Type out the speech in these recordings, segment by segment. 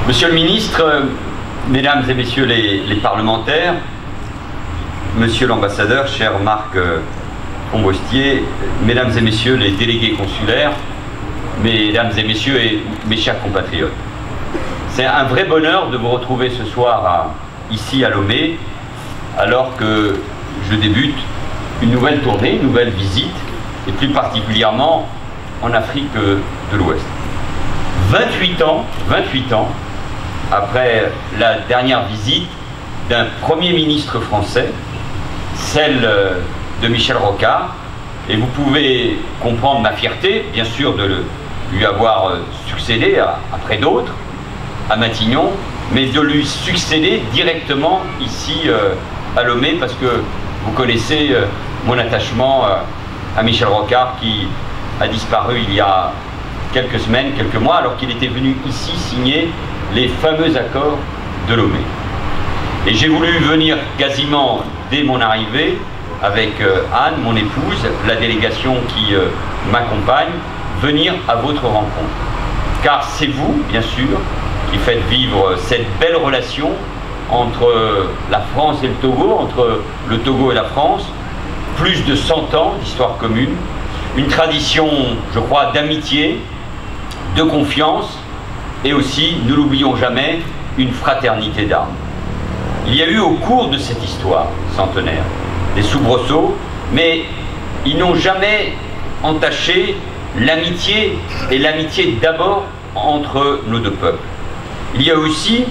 Monsieur le ministre, mesdames et messieurs les parlementaires, monsieur l'ambassadeur, cher Marc Combostier, mesdames et messieurs les délégués consulaires, mesdames et messieurs et mes chers compatriotes. C'est un vrai bonheur de vous retrouver ce soir ici à Lomé, alors que je débute une nouvelle tournée, une nouvelle visite, et plus particulièrement en Afrique de l'Ouest. 28 ans après la dernière visite d'un Premier ministre français, celle de Michel Rocard, et vous pouvez comprendre ma fierté, bien sûr, de lui avoir succédé après d'autres, à Matignon, mais de lui succéder directement ici à Lomé, parce que vous connaissez mon attachement à Michel Rocard, qui a disparu il y a quelques semaines, quelques mois, alors qu'il était venu ici signer les fameux accords de Lomé. Et j'ai voulu venir quasiment dès mon arrivée avec Anne, mon épouse, la délégation qui m'accompagne, venir à votre rencontre. Car c'est vous, bien sûr, qui faites vivre cette belle relation entre la France et le Togo, entre le Togo et la France, plus de 100 ans d'histoire commune, une tradition, je crois, d'amitié, de confiance, et aussi, ne l'oublions jamais, une fraternité d'âme. Il y a eu au cours de cette histoire centenaire des soubresauts, mais ils n'ont jamais entaché l'amitié, et l'amitié d'abord entre nos deux peuples. Il y a aussi,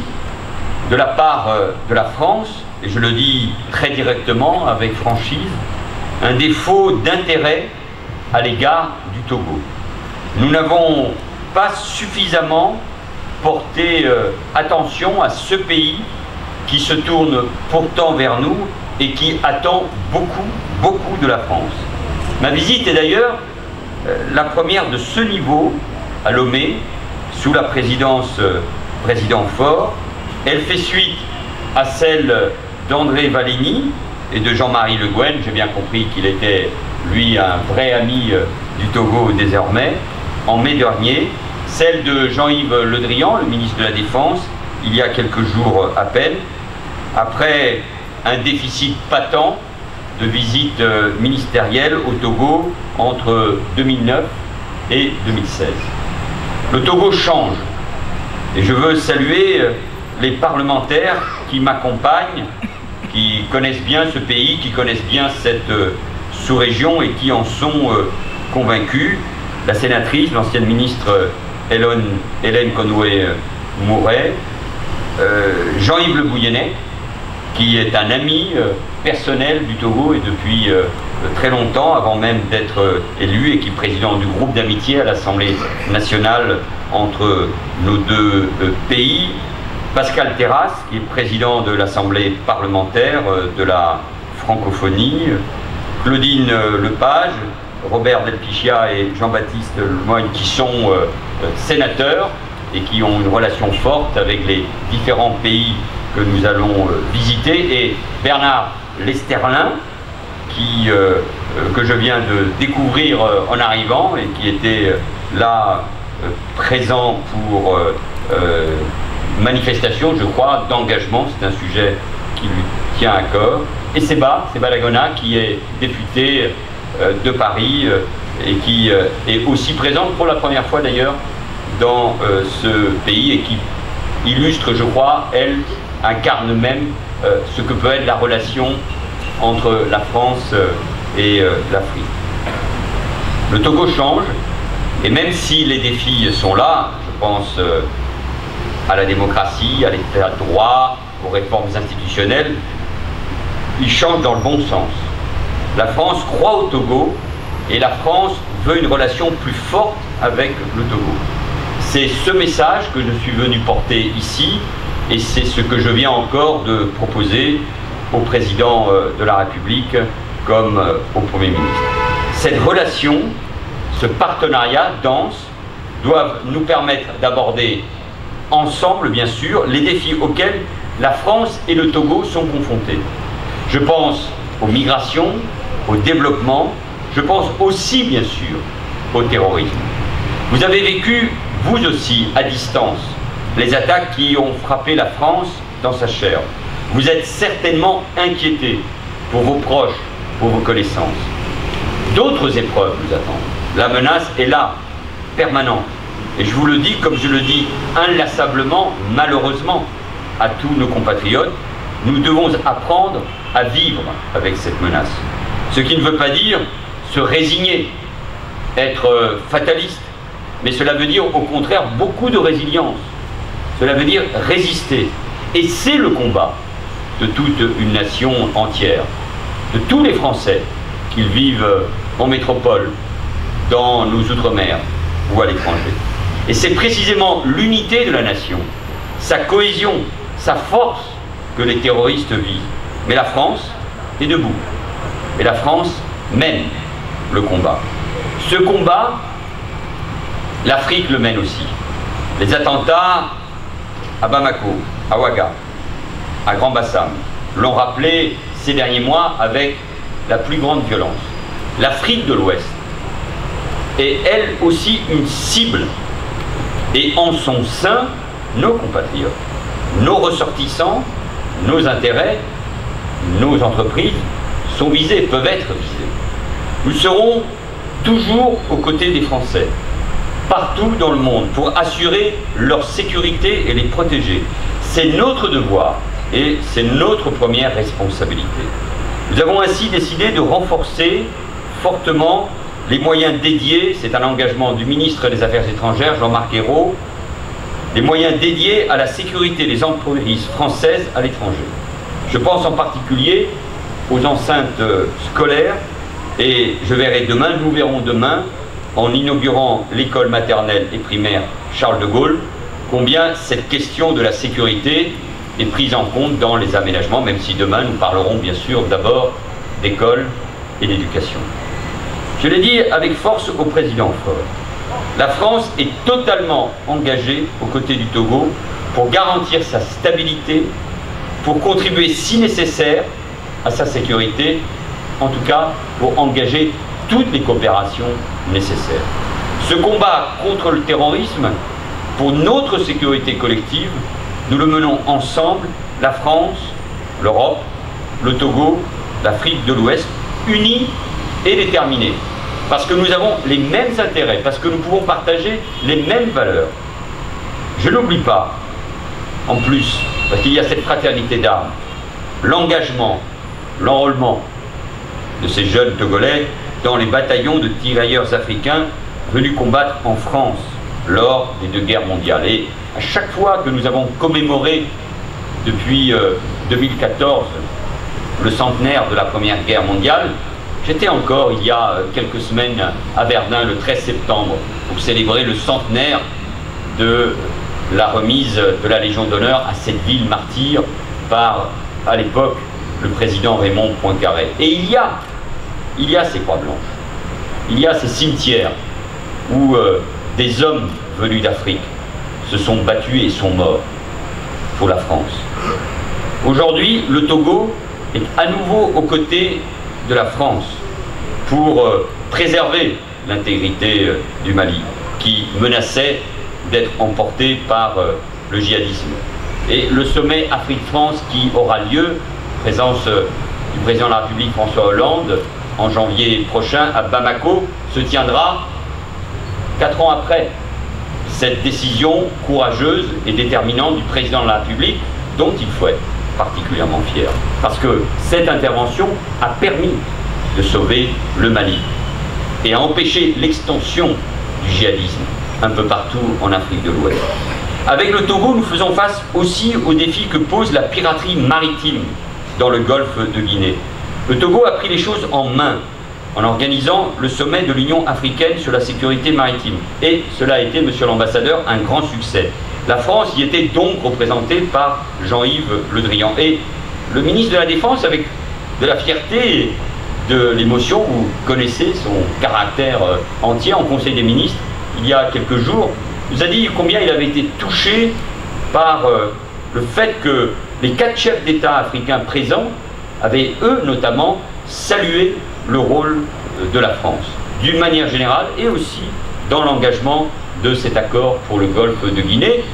de la part de la France, et je le dis très directement, avec franchise, un défaut d'intérêt à l'égard du Togo. Nous n'avons pas suffisamment porté attention à ce pays qui se tourne pourtant vers nous et qui attend beaucoup de la France. Ma visite est d'ailleurs la première de ce niveau à Lomé, sous la présidence président Faure. Elle fait suite à celle d'André Valigny et de Jean-Marie Le Guen. J'ai bien compris qu'il était, lui, un vrai ami du Togo désormais, en mai dernier. Celle de Jean-Yves Le Drian, le ministre de la Défense, il y a quelques jours à peine, après un déficit patent de visites ministérielles au Togo entre 2009 et 2016. Le Togo change, et je veux saluer les parlementaires qui m'accompagnent, qui connaissent bien ce pays, qui connaissent bien cette sous-région et qui en sont convaincus. La sénatrice, l'ancienne ministre Hélène Conway-Mouret, Jean-Yves Le Bouillonnais, qui est un ami personnel du Togo et depuis très longtemps, avant même d'être élu, et qui est président du groupe d'amitié à l'Assemblée nationale entre nos deux pays. Pascal Terrasse, qui est président de l'Assemblée parlementaire de la francophonie. Claudine Lepage, Robert Delpichia et Jean-Baptiste Lemoyne, qui sont sénateurs et qui ont une relation forte avec les différents pays que nous allons visiter, et Bernard Lesterlin, que je viens de découvrir en arrivant et qui était là présent pour manifestation, je crois, d'engagement. C'est un sujet qui lui tient à cœur. Et Seba Lagona, qui est député de Paris et qui est aussi présente pour la première fois d'ailleurs dans ce pays, et qui illustre, je crois, elle incarne même ce que peut être la relation entre la France et l'Afrique. Le Togo change, et même si les défis sont là, je pense à la démocratie, à l'état de droit, aux réformes institutionnelles, ils changent dans le bon sens. La France croit au Togo, et la France veut une relation plus forte avec le Togo. C'est ce message que je suis venu porter ici, et c'est ce que je viens encore de proposer au président de la République comme au Premier ministre. Cette relation, ce partenariat dense, doivent nous permettre d'aborder ensemble, bien sûr, les défis auxquels la France et le Togo sont confrontés. Je pense aux migrations, au développement, je pense aussi, bien sûr, au terrorisme. Vous avez vécu, vous aussi, à distance, les attaques qui ont frappé la France dans sa chair. Vous êtes certainement inquiétés pour vos proches, pour vos connaissances. D'autres épreuves nous attendent. La menace est là, permanente. Et je vous le dis, comme je le dis inlassablement, malheureusement, à tous nos compatriotes, nous devons apprendre à vivre avec cette menace. Ce qui ne veut pas dire se résigner, être fataliste, mais cela veut dire au contraire beaucoup de résilience. Cela veut dire résister. Et c'est le combat de toute une nation entière, de tous les Français, qu'ils vivent en métropole, dans nos outre-mer ou à l'étranger. Et c'est précisément l'unité de la nation, sa cohésion, sa force que les terroristes visent. Mais la France est debout. Et la France mène le combat. Ce combat, l'Afrique le mène aussi. Les attentats à Bamako, à Ouaga, à Grand Bassam l'ont rappelé ces derniers mois avec la plus grande violence. L'Afrique de l'Ouest est elle aussi une cible, et en son sein, nos compatriotes, nos ressortissants, nos intérêts, nos entreprises sont visés, peuvent être visés. Nous serons toujours aux côtés des Français, partout dans le monde, pour assurer leur sécurité et les protéger. C'est notre devoir et c'est notre première responsabilité. Nous avons ainsi décidé de renforcer fortement les moyens dédiés, c'est un engagement du ministre des Affaires étrangères, Jean-Marc Ayrault, les moyens dédiés à la sécurité des entreprises françaises à l'étranger. Je pense en particulier aux enceintes scolaires, et nous verrons demain, en inaugurant l'école maternelle et primaire Charles de Gaulle, combien cette question de la sécurité est prise en compte dans les aménagements, même si demain nous parlerons bien sûr d'abord d'école et d'éducation. Je l'ai dit avec force au président Faure, la France est totalement engagée aux côtés du Togo pour garantir sa stabilité, pour contribuer si nécessaire à sa sécurité, en tout cas pour engager toutes les coopérations nécessaires. Ce combat contre le terrorisme, pour notre sécurité collective, nous le menons ensemble, la France, l'Europe, le Togo, l'Afrique de l'Ouest, unis et déterminés. Parce que nous avons les mêmes intérêts, parce que nous pouvons partager les mêmes valeurs. Je n'oublie pas, en plus, parce qu'il y a cette fraternité d'armes, l'engagement, l'enrôlement de ces jeunes Togolais dans les bataillons de tirailleurs africains venus combattre en France lors des 2 guerres mondiales. Et à chaque fois que nous avons commémoré depuis 2014 le centenaire de la Première Guerre mondiale, j'étais encore il y a quelques semaines à Verdun le 13 septembre pour célébrer le centenaire de la remise de la Légion d'honneur à cette ville martyre par, à l'époque, le président Raymond Poincaré. Et il y a ces croix blanches, il y a ces cimetières où des hommes venus d'Afrique se sont battus et sont morts pour la France. Aujourd'hui, le Togo est à nouveau aux côtés de la France pour préserver l'intégrité du Mali, qui menaçait d'être emporté par le djihadisme. Et le sommet Afrique-France qui aura lieu, présence du président de la République François Hollande, en janvier prochain à Bamako, se tiendra 4 ans après cette décision courageuse et déterminante du président de la République, dont il faut être particulièrement fier. Parce que cette intervention a permis de sauver le Mali et a empêché l'extension du djihadisme un peu partout en Afrique de l'Ouest. Avec le Togo, nous faisons face aussi aux défis que pose la piraterie maritime dans le golfe de Guinée. Le Togo a pris les choses en main en organisant le sommet de l'Union africaine sur la sécurité maritime. Et cela a été, monsieur l'ambassadeur, un grand succès. La France y était donc représentée par Jean-Yves Le Drian. Et le ministre de la Défense, avec de la fierté et de l'émotion, vous connaissez son caractère entier en Conseil des ministres, il y a quelques jours, nous a dit combien il avait été touché par le fait que les 4 chefs d'État africains présents avaient, eux notamment, salué le rôle de la France, d'une manière générale, et aussi dans l'engagement de cet accord pour le golfe de Guinée,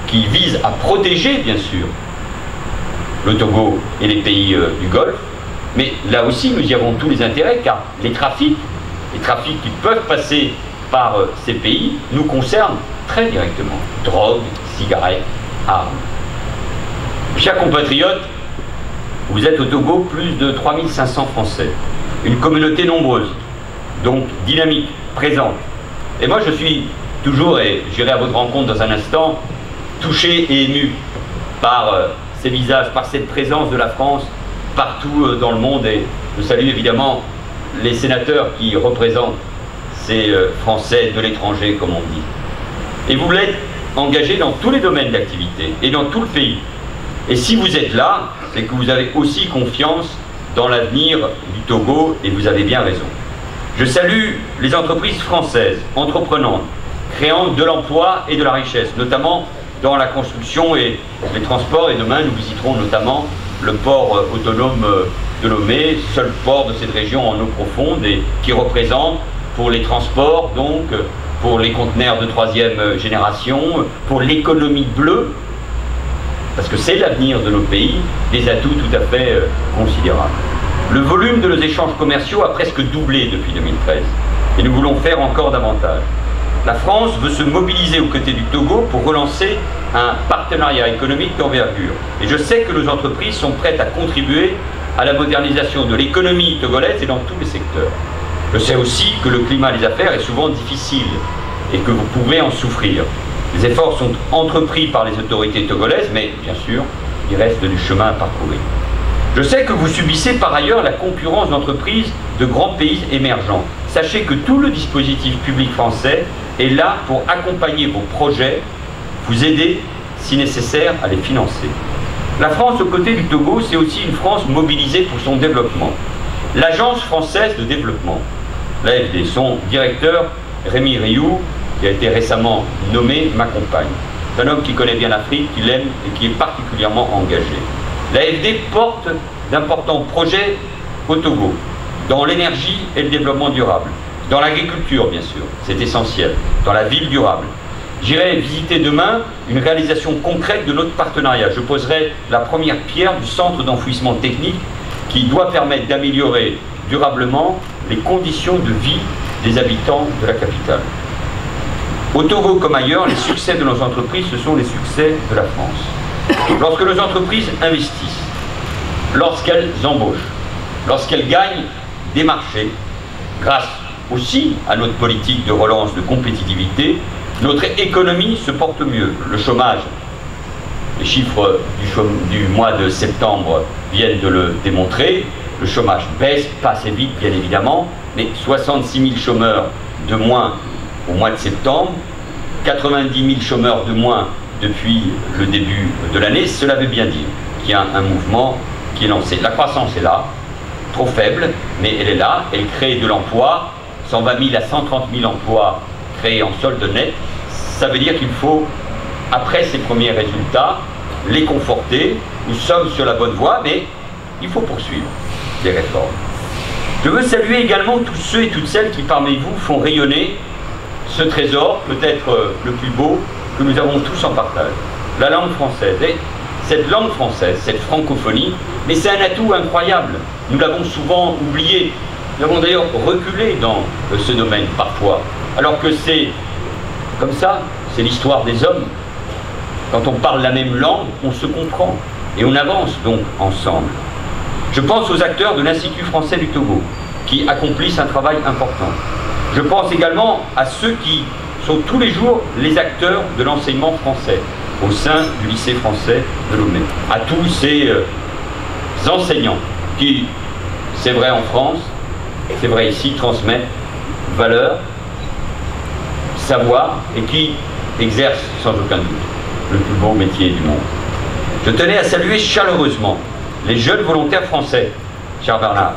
qui vise à protéger, bien sûr, le Togo et les pays du Golfe. Mais là aussi, nous y avons tous les intérêts, car les trafics qui peuvent passer par ces pays nous concernent très directement. Drogue, cigarettes, armes. Chers compatriotes, vous êtes au Togo plus de 3500 Français. Une communauté nombreuse, donc dynamique, présente. Et moi je suis toujours, et j'irai à votre rencontre dans un instant, touché et ému par ces visages, par cette présence de la France partout dans le monde. Et je salue évidemment les sénateurs qui représentent ces Français de l'étranger, comme on dit. Et vous l'êtes engagés dans tous les domaines d'activité et dans tout le pays. Et si vous êtes là, c'est que vous avez aussi confiance dans l'avenir du Togo, et vous avez bien raison. Je salue les entreprises françaises, entreprenantes, créant de l'emploi et de la richesse, notamment dans la construction et les transports. Et demain, nous visiterons notamment le port autonome de Lomé, seul port de cette région en eau profonde, et qui représente pour les transports, donc pour les conteneurs de 3e génération, pour l'économie bleue, parce que c'est l'avenir de nos pays, des atouts tout à fait considérables. Le volume de nos échanges commerciaux a presque doublé depuis 2013, et nous voulons faire encore davantage. La France veut se mobiliser aux côtés du Togo pour relancer un partenariat économique d'envergure. Et je sais que nos entreprises sont prêtes à contribuer à la modernisation de l'économie togolaise et dans tous les secteurs. Je sais aussi que le climat des affaires est souvent difficile et que vous pouvez en souffrir. Les efforts sont entrepris par les autorités togolaises, mais bien sûr, il reste du chemin à parcourir. Je sais que vous subissez par ailleurs la concurrence d'entreprises de grands pays émergents. Sachez que tout le dispositif public français est là pour accompagner vos projets, vous aider, si nécessaire, à les financer. La France, aux côtés du Togo, c'est aussi une France mobilisée pour son développement. L'Agence française de développement, l'AFD, son directeur, Rémi Rioux, qui a été récemment nommé, m'accompagne. C'est un homme qui connaît bien l'Afrique, qui l'aime et qui est particulièrement engagé. L'AFD porte d'importants projets au Togo, dans l'énergie et le développement durable, dans l'agriculture bien sûr, c'est essentiel, dans la ville durable. J'irai visiter demain une réalisation concrète de notre partenariat. Je poserai la première pierre du centre d'enfouissement technique qui doit permettre d'améliorer durablement les conditions de vie des habitants de la capitale. Au Togo comme ailleurs, les succès de nos entreprises, ce sont les succès de la France. Lorsque nos entreprises investissent, lorsqu'elles embauchent, lorsqu'elles gagnent des marchés, grâce aussi à notre politique de relance de compétitivité, notre économie se porte mieux. Le chômage, les chiffres du mois de septembre viennent de le démontrer, le chômage baisse, pas assez vite bien évidemment, mais 66 000 chômeurs de moins au mois de septembre, 90 000 chômeurs de moins depuis le début de l'année, cela veut bien dire qu'il y a un mouvement qui est lancé. La croissance est là, trop faible, mais elle est là, elle crée de l'emploi, 120 000 à 130 000 emplois créés en solde net. Ça veut dire qu'il faut, après ces premiers résultats, les conforter. Nous sommes sur la bonne voie, mais il faut poursuivre les réformes. Je veux saluer également tous ceux et toutes celles qui parmi vous font rayonner ce trésor, peut-être le plus beau, que nous avons tous en partage, la langue française. Et cette langue française, cette francophonie, mais c'est un atout incroyable. Nous l'avons souvent oublié. Nous avons d'ailleurs reculé dans ce domaine parfois, alors que c'est comme ça, c'est l'histoire des hommes. Quand on parle la même langue, on se comprend et on avance donc ensemble. Je pense aux acteurs de l'Institut français du Togo qui accomplissent un travail important. Je pense également à ceux qui sont tous les jours les acteurs de l'enseignement français au sein du lycée français de Lomé. À tous ces enseignants qui, c'est vrai en France, c'est vrai ici, transmettent valeurs, savoir et qui exercent sans aucun doute le plus beau métier du monde. Je tenais à saluer chaleureusement les jeunes volontaires français, cher Bernard,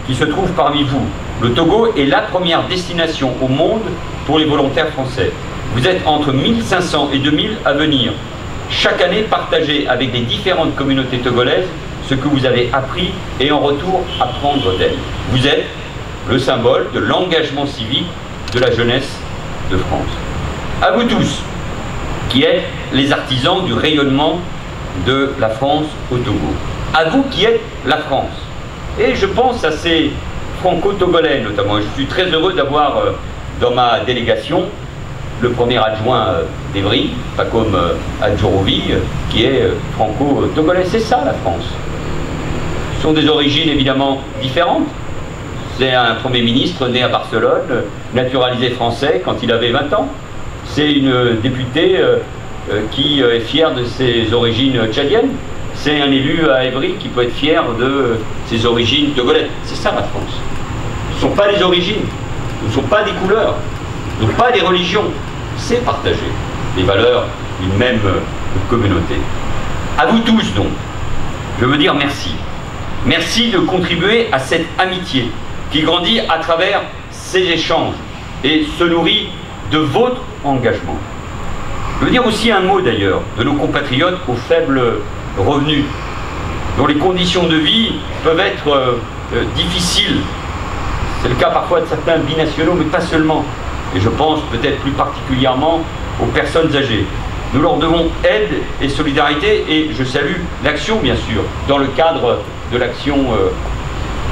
qui se trouvent parmi vous. Le Togo est la première destination au monde pour les volontaires français. Vous êtes entre 1500 et 2000 à venir. Chaque année, partagez avec les différentes communautés togolaises ce que vous avez appris et en retour apprendre d'elles. Vous êtes le symbole de l'engagement civique de la jeunesse de France. À vous tous, qui êtes les artisans du rayonnement de la France au Togo. À vous qui êtes la France. Et je pense à ces franco-togolais notamment. Je suis très heureux d'avoir dans ma délégation le premier adjoint d'Evry, Pacôme Adjorovi, qui est franco-togolais. C'est ça la France. Ce sont des origines évidemment différentes. C'est un Premier ministre né à Barcelone, naturalisé français quand il avait 20 ans. C'est une députée qui est fière de ses origines tchadiennes. C'est un élu à Évry qui peut être fier de ses origines togolaises. C'est ça la France. Ce ne sont pas les origines, ce ne sont pas des couleurs, ce ne sont pas des religions. C'est partager les valeurs d'une même communauté. À vous tous donc, je veux dire merci. Merci de contribuer à cette amitié qui grandit à travers ces échanges et se nourrit de votre engagement. Je veux dire aussi un mot d'ailleurs de nos compatriotes aux faibles revenus, dont les conditions de vie peuvent être difficiles. C'est le cas parfois de certains binationaux, mais pas seulement. Et je pense peut-être plus particulièrement aux personnes âgées. Nous leur devons aide et solidarité, et je salue l'action, bien sûr, dans le cadre de l'action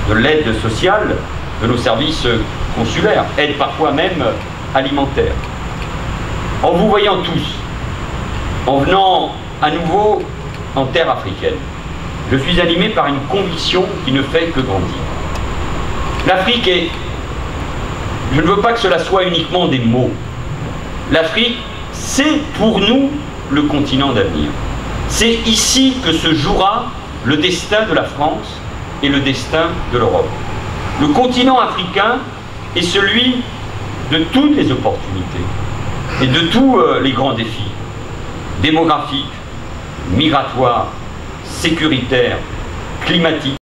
de l'aide sociale de nos services consulaires, aide parfois même alimentaire. En vous voyant tous, en venant à nouveau en terre africaine, je suis animé par une conviction qui ne fait que grandir. L'Afrique est... Je ne veux pas que cela soit uniquement des mots. L'Afrique, c'est pour nous le continent d'avenir. C'est ici que se jouera le destin de la France et le destin de l'Europe. Le continent africain est celui de toutes les opportunités et de tous les grands défis démographiques, migratoires, sécuritaires, climatiques.